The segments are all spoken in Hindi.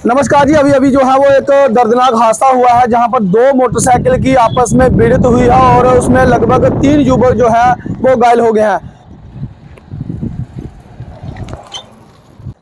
नमस्कार जी। अभी अभी जो है वो एक दर्दनाक हादसा हुआ है जहां पर दो मोटरसाइकिल की आपस में भिड़ंत हुई है और उसमें लगभग 3 युवक जो है वो घायल हो गए हैं।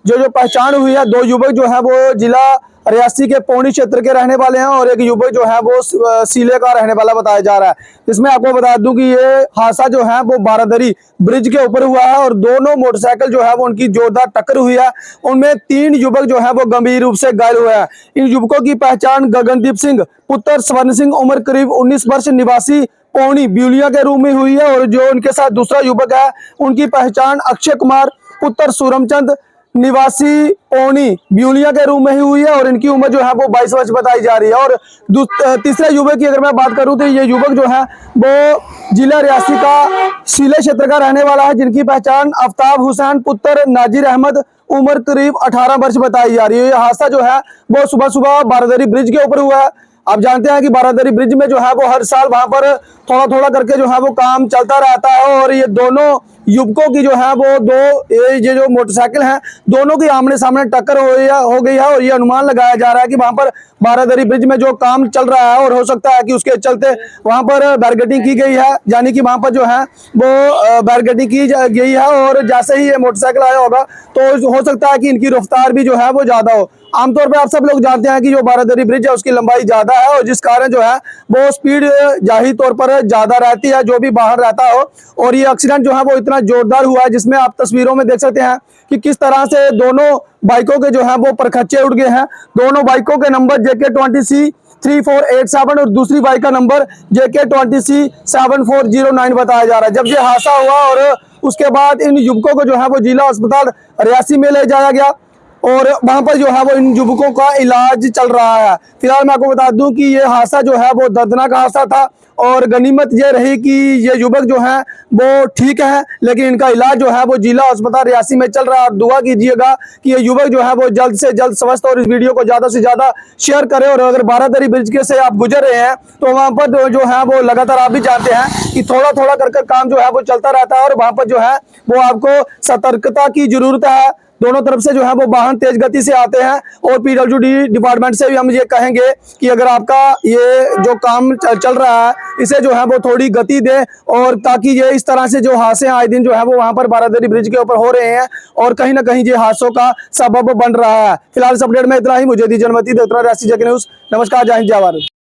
जो पहचान हुई है, 2 युवक जो है वो जिला रियासी के पौनी क्षेत्र के रहने वाले हैं और एक युवक जो है वो सीले का रहने वाला बताया जा रहा है। इसमें आपको बता दूं कि ये हादसा जो है वो बारादरी ब्रिज के ऊपर हुआ है और दोनों मोटरसाइकिल जो है वो उनकी जोरदार टक्कर हुई है। उनमें 3 युवक जो है वो गंभीर रूप से घायल हुए हैं। इन युवकों की पहचान गगनदीप सिंह पुत्र स्वर्ण सिंह उम्र करीब 19 वर्ष निवासी पौनी ब्यूलिया के रूप में हुई है और जो उनके साथ दूसरा युवक है उनकी पहचान अक्षय कुमार पुत्र सूरमचंद निवासी पौनी ब्यूलिया के रूप में ही हुई है और इनकी उम्र जो है वो 22 वर्ष बताई जा रही है। और तीसरे युवक की अगर मैं बात करूं तो ये युवक जो है वो जिला रियासी का सीले क्षेत्र का रहने वाला है, जिनकी पहचान आफ्ताब हुसैन पुत्र नाजिर अहमद उम्र करीब 18 वर्ष बताई जा रही है। ये हादसा जो है वो सुबह सुबह बारादरी ब्रिज के ऊपर हुआ है। आप जानते हैं कि बारादरी ब्रिज में जो है वो हर साल वहां पर थोड़ा थोड़ा करके जो है वो काम चलता रहता है और ये दोनों युवकों की जो है वो ये जो मोटरसाइकिल हैं दोनों की आमने सामने टक्कर हो गई है और ये अनुमान लगाया जा रहा है कि वहां पर बारादरी ब्रिज में जो काम चल रहा है और हो सकता है कि उसके चलते वहां पर बैरिकेडिंग की गई है, यानी कि वहां पर जो है वो बैरिकेडिंग की गई है और जैसे ही ये मोटरसाइकिल आया होगा तो हो सकता है कि इनकी रफ्तार भी जो है वो ज्यादा हो। आमतौर पर आप सब लोग जानते हैं कि जो बारादरी ब्रिज है उसकी लंबाई ज्यादा है और जिस कारण जो है वो स्पीड जाहिर तौर पर ज्यादा रहती है जो भी बाहर रहता हो। और ये एक्सीडेंट जो है वो इतना जोरदार हुआ है जिसमें आप तस्वीरों में देख सकते हैं कि किस तरह से दोनों बाइकों के जो है वो परखच्चे उड़ गए हैं। दोनों बाइकों के नंबर JK20C 3487 और दूसरी बाइक का नंबर JK20C 7409 बताया जा रहा है। जब ये हादसा हुआ और उसके बाद इन युवकों को जो है वो जिला अस्पताल रियासी में ले जाया गया और वहां पर जो है वो इन युवकों का इलाज चल रहा है। फिलहाल मैं आपको बता दूं कि ये हादसा जो है वो दर्दनाक हादसा था और गनीमत ये रही कि ये युवक जो है वो ठीक है, लेकिन इनका इलाज जो है वो जिला अस्पताल रियासी में चल रहा है। और दुआ कीजिएगा कि ये युवक जो है वो जल्द से जल्द स्वस्थ और इस वीडियो को ज्यादा से ज्यादा शेयर करें। और अगर बारादरी ब्रिज के से आप गुजर रहे हैं तो वहां पर जो है वो लगातार आप भी जानते हैं कि थोड़ा थोड़ा कर काम जो है वो चलता रहता है और वहां पर जो है वो आपको सतर्कता की जरूरत है। दोनों तरफ से जो है वो वाहन तेज गति से आते हैं और PWD डिपार्टमेंट से भी हम ये कहेंगे कि अगर आपका ये जो काम चल रहा है इसे जो है वो थोड़ी गति दे और ताकि ये इस तरह से जो हादसे आए दिन जो है वो वहां पर बारादरी ब्रिज के ऊपर हो रहे हैं और कहीं ना कहीं ये हादसों का सबब बन रहा है। फिलहाल इस अपडेट में इतना ही। मुझे दी जनमति देखते रहिए रियासी जग न्यूज़। नमस्कार, जय हिंद, जय भारत।